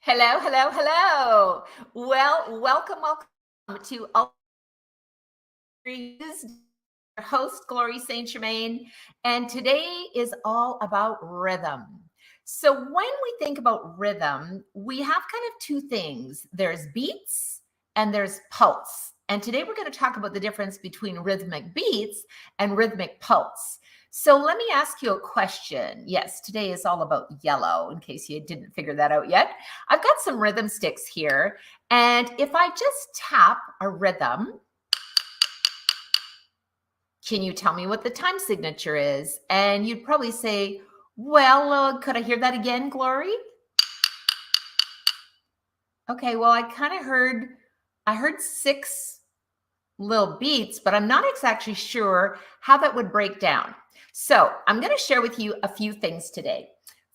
Hello, hello, hello. Well, welcome to All Your host, Glory Saint Germain. And today is all about rhythm. So when we think about rhythm, we have kind of two things. There's beats and there's pulse. And today we're going to talk about the difference between rhythmic beats and rhythmic pulse. So let me ask you a question. Yes, today is all about yellow, in case you didn't figure that out yet. I've got some rhythm sticks here. And if I just tap a rhythm, can you tell me what the time signature is? And you'd probably say, well, could I hear that again, Glory? Okay, well, I heard six little beats, but I'm not exactly sure how that would break down. So I'm going to share with you a few things today.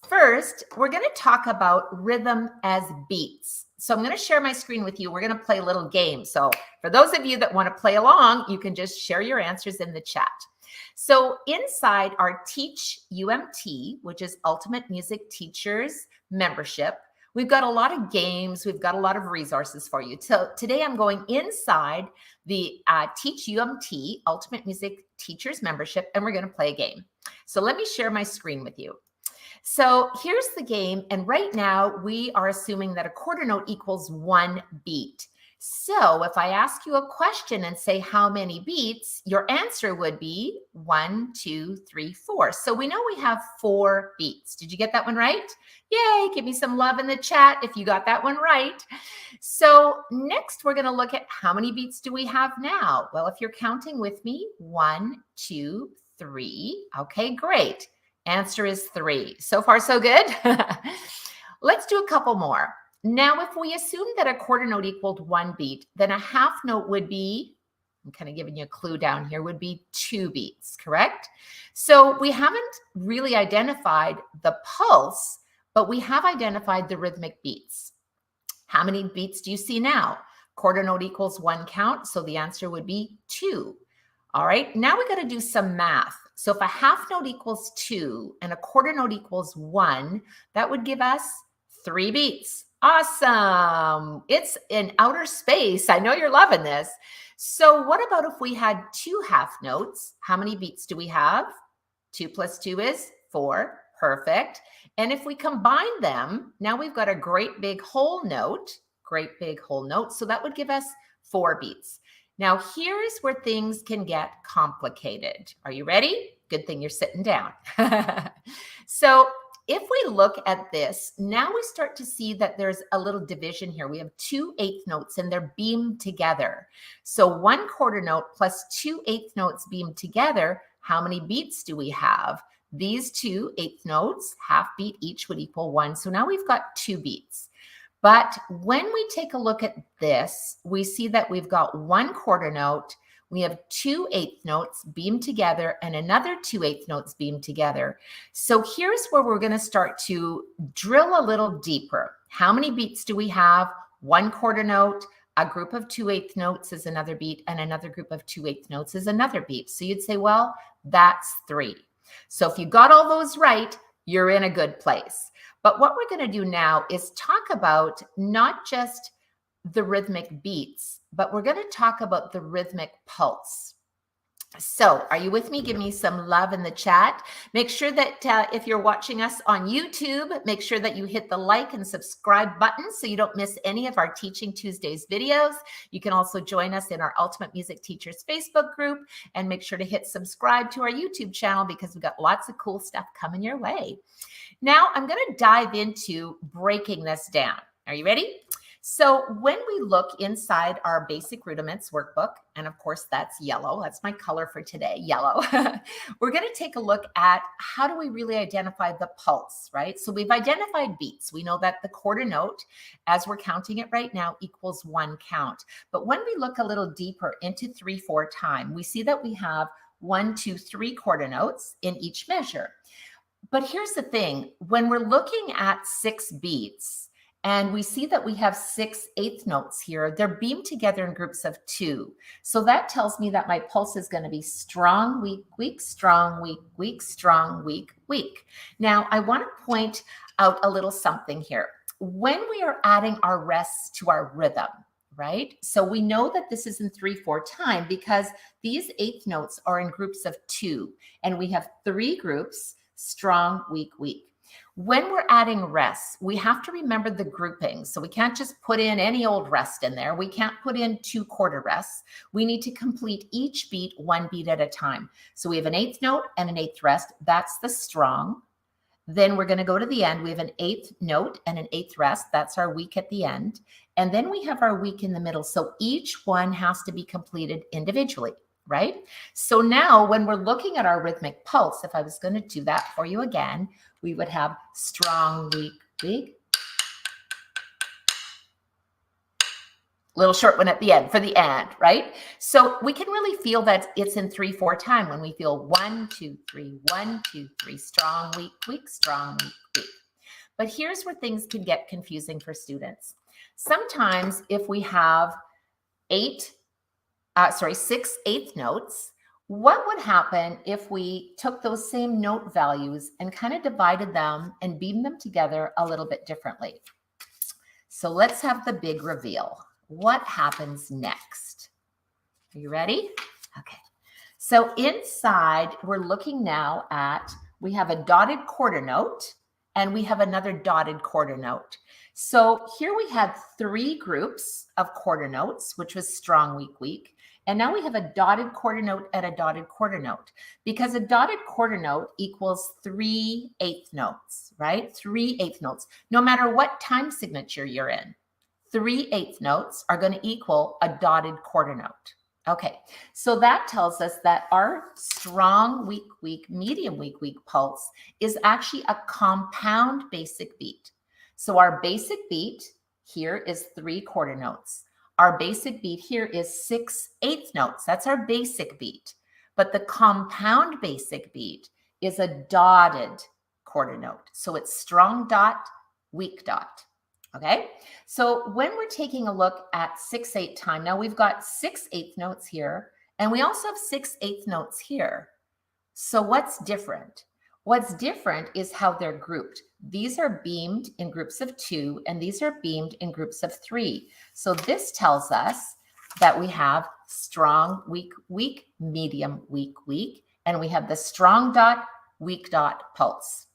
First, we're going to talk about rhythm as beats. So I'm going to share my screen with you. We're going to play a little game. So for those of you that want to play along, you can just share your answers in the chat. So inside our Teach UMT, which is Ultimate Music Teachers membership, we've got a lot of games. We've got a lot of resources for you. So today I'm going inside the Teach UMT, Ultimate Music Teachers membership, and we're going to play a game. So let me share my screen with you. So here's the game. And right now we are assuming that a quarter note equals one beat. So if I ask you a question and say how many beats, your answer would be 1, 2, 3, 4. So we know we have 4 beats. Did you get that one right? Yay, give me some love in the chat if you got that one right. So next we're going to look at how many beats do we have now? Well, if you're counting with me, 1, 2, 3. Okay, great. Answer is 3. So far, so good. Let's do a couple more. Now, if we assume that a quarter note equaled 1 beat, then a half note would be, I'm kind of giving you a clue down here, would be 2 beats, correct? So we haven't really identified the pulse, but we have identified the rhythmic beats. How many beats do you see now? Quarter note equals 1 count, so the answer would be 2. All right, now we got to do some math. So if a half note equals 2 and a quarter note equals 1, that would give us 3 beats. Awesome. It's in outer space. I know you're loving this. So what about if we had 2 half notes? How many beats do we have? 2 plus 2 is 4. Perfect. And if we combine them, now we've got a great big whole note. Great big whole note. So that would give us 4 beats. Now, here's where things can get complicated. Are you ready? Good thing you're sitting down. So if we look at this, now we start to see that there's a little division here. We have 2 eighth notes and they're beamed together. So 1 quarter note plus 2 eighth notes beamed together. How many beats do we have? These 2 eighth notes, half beat each, would equal 1. So now we've got 2 beats. But when we take a look at this, we see that we've got 1 quarter note, we have 2 eighth notes beamed together and another 2 eighth notes beamed together. So here's where we're going to start to drill a little deeper. How many beats do we have? 1 quarter note, a group of 2 eighth notes is another beat, and another group of 2 eighth notes is another beat. So you'd say, well, that's 3. So if you got all those right, you're in a good place. But what we're going to do now is talk about not just the rhythmic beats, but we're going to talk about the rhythmic pulse. So are you with me? Give me some love in the chat. Make sure that if you're watching us on YouTube, make sure that you hit the like and subscribe button so you don't miss any of our Teaching Tuesdays videos. You can also join us in our Ultimate Music Teachers Facebook group and make sure to hit subscribe to our YouTube channel because we've got lots of cool stuff coming your way. Now I'm going to dive into breaking this down. Are you ready? So when we look inside our basic rudiments workbook, and of course that's yellow, that's my color for today, yellow, we're going to take a look at how do we really identify the pulse, right? So we've identified beats. We know that the quarter note, as we're counting it right now, equals 1 count. But when we look a little deeper into 3/4 time, we see that we have 1, 2, 3 quarter notes in each measure. But here's the thing, when we're looking at 6 beats, and we see that we have 6 eighth notes here. They're beamed together in groups of 2. So that tells me that my pulse is going to be strong, weak, weak, strong, weak, weak, strong, weak, weak. Now, I want to point out a little something here. when we are adding our rests to our rhythm, right? So we know that this is in 3/4 time because these eighth notes are in groups of 2, and we have 3 groups: strong, weak, weak. When we're adding rests, we have to remember the grouping. So we can't just put in any old rest in there. We can't put in 2 quarter rests. We need to complete each beat 1 beat at a time. So we have an eighth note and an eighth rest. That's the strong. Then we're going to go to the end. We have an eighth note and an eighth rest. That's our weak at the end. And then we have our weak in the middle. So each one has to be completed individually, right? So now when we're looking at our rhythmic pulse, if I was going to do that for you again, we would have strong, weak, weak. Little short one at the end for the and, right? So we can really feel that it's in 3/4 time when we feel 1, 2, 3, 1, 2, 3, strong, weak, weak, strong, weak, weak. But here's where things can get confusing for students. Sometimes if we have 6 eighth notes, what would happen if we took those same note values and kind of divided them and beamed them together a little bit differently? So let's have the big reveal. What happens next? Are you ready? Okay. So inside, we're looking now at, we have a dotted quarter note and we have another dotted quarter note. So here we had 3 groups of quarter notes, which was strong, weak, weak. And now we have a dotted quarter note and a dotted quarter note, because a dotted quarter note equals 3 eighth notes, right? 3 eighth notes, no matter what time signature you're in. 3 eighth notes are going to equal a dotted quarter note. Okay, so that tells us that our strong, weak, weak, medium, weak, weak pulse is actually a compound basic beat. So our basic beat here is 3 quarter notes. Our basic beat here is 6 eighth notes. That's our basic beat. But the compound basic beat is a dotted quarter note. So it's strong dot, weak dot. Okay, so when we're taking a look at 6/8 time, now we've got 6 eighth notes here, and we also have 6 eighth notes here. So what's different? What's different is how they're grouped. These are beamed in groups of 2, and these are beamed in groups of 3. So this tells us that we have strong, weak, weak, medium, weak, weak, and we have the strong dot, weak dot pulse.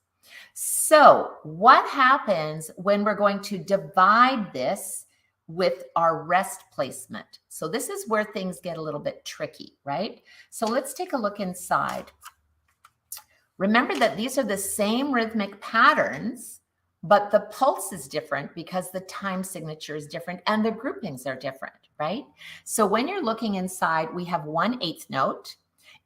So what happens when we're going to divide this with our rest placement? So this is where things get a little bit tricky, right? So let's take a look inside. Remember that these are the same rhythmic patterns, but the pulse is different because the time signature is different and the groupings are different, right? So when you're looking inside, we have 1 eighth note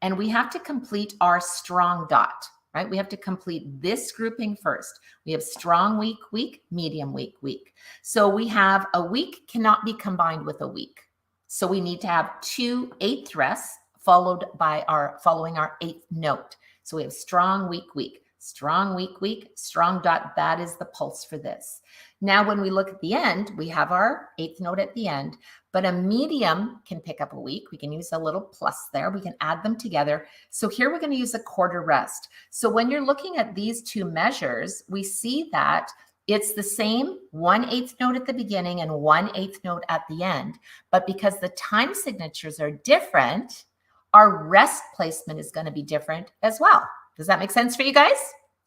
and we have to complete our strong dot. Right? We have to complete this grouping first. We have strong, weak, weak, medium, weak, weak. So we have a weak cannot be combined with a weak. So we need to have 2 eighth rests following our eighth note. So we have strong, weak, weak, strong, weak, weak, strong dot. That is the pulse for this. Now, when we look at the end, we have our eighth note at the end, but a medium can pick up a weak. We can use a little plus there. We can add them together. So here we're going to use a quarter rest. So when you're looking at these 2 measures, we see that it's the same 1 eighth note at the beginning and 1 eighth note at the end. But because the time signatures are different, our rest placement is going to be different as well. Does that make sense for you guys?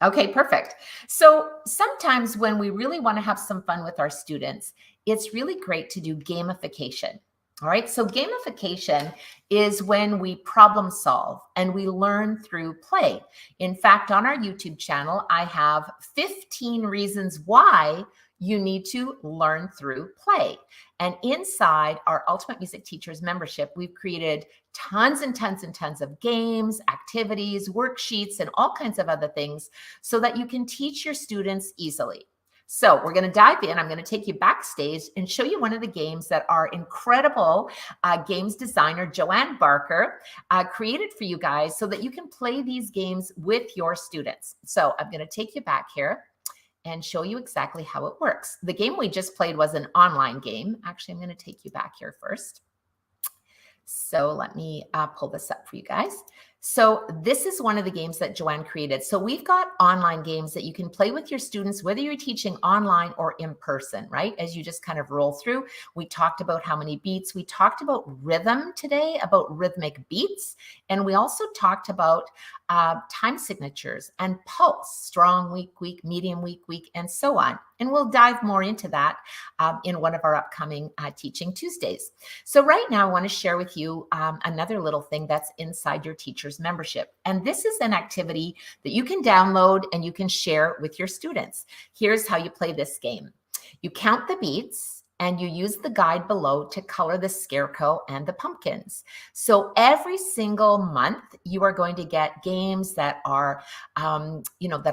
Okay, perfect. So sometimes when we really want to have some fun with our students, it's really great to do gamification. All right, so gamification is when we problem solve and we learn through play. In fact, on our YouTube channel, I have 15 reasons why you need to learn through play. And inside our Ultimate Music Teachers membership, we've created tons and tons and tons of games, activities, worksheets, and all kinds of other things so that you can teach your students easily. So we're going to dive in. I'm going to take you backstage and show you one of the games that our incredible games designer, Joanne Barker, created for you guys so that you can play these games with your students. So I'm going to take you back here and show you exactly how it works. The game we just played was an online game. Actually, I'm going to take you back here first. So let me pull this up for you guys. So this is one of the games that Joanne created. So we've got online games that you can play with your students, whether you're teaching online or in person, right? As you just kind of roll through. We talked about how many beats. We talked about rhythm today, about rhythmic beats. And we also talked about time signatures and pulse, strong, weak, medium, weak, and so on. And we'll dive more into that in one of our upcoming Teaching Tuesdays. So right now, I want to share with you another little thing that's inside your teacher's membership. And this is an activity that you can download and you can share with your students. Here's how you play this game. You count the beats and you use the guide below to color the scarecrow and the pumpkins. So every single month, you are going to get games that are, that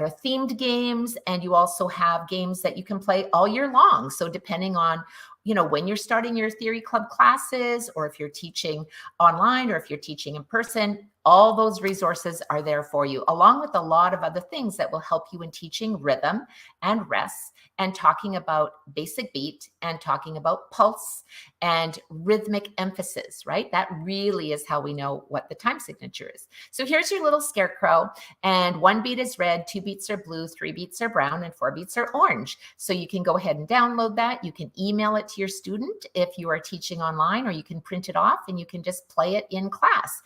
are themed games, and you also have games that you can play all year long. So depending on when you're starting your theory club classes, or if you're teaching online, or if you're teaching in person, all those resources are there for you, along with a lot of other things that will help you in teaching rhythm and rest, and talking about basic beat, and talking about pulse and rhythmic emphasis, right? That really is how we know what the time signature is. So here's your little scarecrow, and 1 beat is red, 2 beats are blue, 3 beats are brown, and 4 beats are orange. So you can go ahead and download that. You can email it to your student if you are teaching online, or you can print it off and you can just play it in class.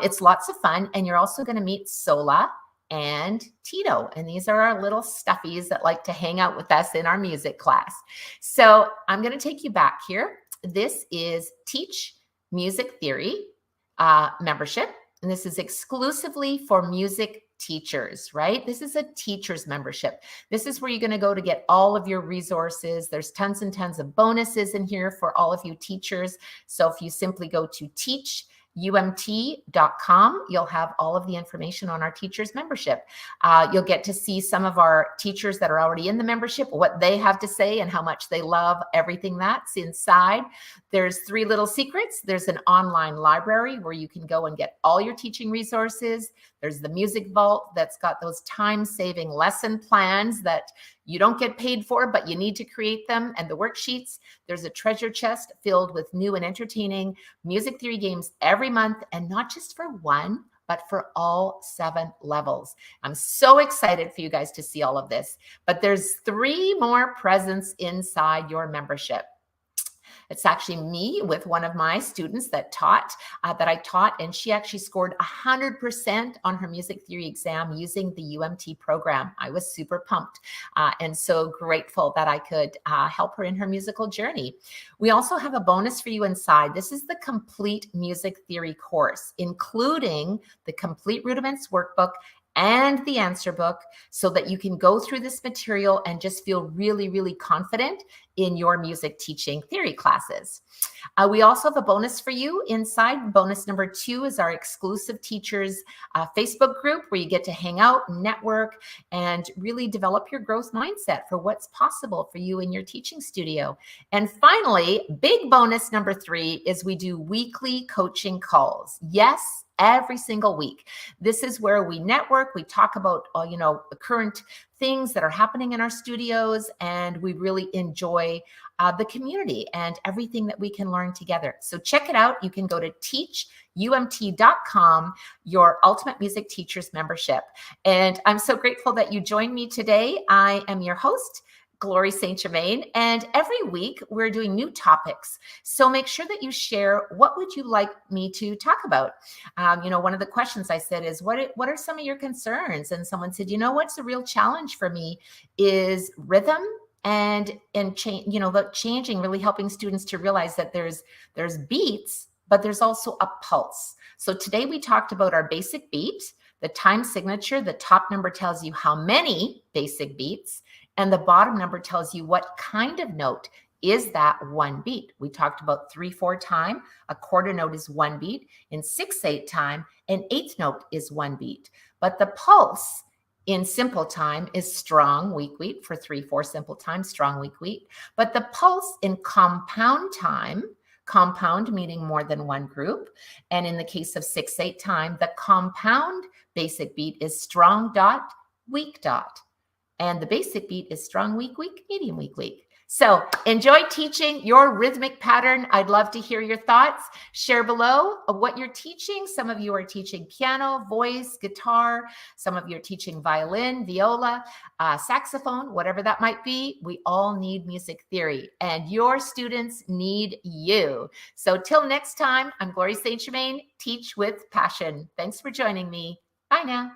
It's lots of fun, and you're also going to meet Sola and Tito. And these are our little stuffies that like to hang out with us in our music class. So I'm going to take you back here. This is Teach Music Theory membership. And this is exclusively for music teachers, right? This is a teacher's membership. This is where you're going to go to get all of your resources. There's tons and tons of bonuses in here for all of you teachers. So if you simply go to teachumt.com, you'll have all of the information on our teachers membership. You'll get to see some of our teachers that are already in the membership, what they have to say and how much they love everything that's inside. There's 3 little secrets. There's an online library where you can go and get all your teaching resources. There's the music vault that's got those time-saving lesson plans that you don't get paid for, but you need to create them, and the worksheets. There's a treasure chest filled with new and entertaining music theory games every month, and not just for 1, but for all 7 levels. I'm so excited for you guys to see all of this, but there's 3 more presents inside your membership. It's actually me with one of my students that I taught, and she actually scored 100% on her music theory exam using the UMT program. I was super pumped and so grateful that I could help her in her musical journey. We also have a bonus for you inside. This is the complete music theory course, including the complete rudiments workbook and the answer book, so that you can go through this material and just feel really, really confident in your music teaching theory classes. We also have a bonus for you inside. Bonus number 2 is our exclusive teachers Facebook group, where you get to hang out, network, and really develop your growth mindset for what's possible for you in your teaching studio. And finally, big bonus number 3 is we do weekly coaching calls. Yes, every single week. This is where we network. We talk about, the current things that are happening in our studios, and we really enjoy the community and everything that we can learn together. So check it out. You can go to teachumt.com, your Ultimate Music Teachers membership. And I'm so grateful that you joined me today. I am your host, Glory St. Germain, and every week we're doing new topics. So make sure that you share, what would you like me to talk about? One of the questions I said is, what are some of your concerns? And someone said, what's a real challenge for me is rhythm and change, the changing, really helping students to realize that there's beats, but there's also a pulse. So today we talked about our basic beat, the time signature. The top number tells you how many basic beats, and the bottom number tells you what kind of note is that 1 beat. We talked about 3/4 time. A quarter note is 1 beat. In 6/8 time, an 1/8 note is 1 beat. But the pulse in simple time is strong, weak, weak. For 3/4 simple time, strong, weak, weak. But the pulse in compound time, compound meaning more than one group, and in the case of 6/8 time, the compound basic beat is strong dot, weak dot. And the basic beat is strong, weak, weak, medium, weak, weak. So enjoy teaching your rhythmic pattern. I'd love to hear your thoughts. Share below what you're teaching. Some of you are teaching piano, voice, guitar. Some of you are teaching violin, viola, saxophone, whatever that might be. We all need music theory, and your students need you. So till next time, I'm Gloria St. Germain. Teach with passion. Thanks for joining me. Bye now.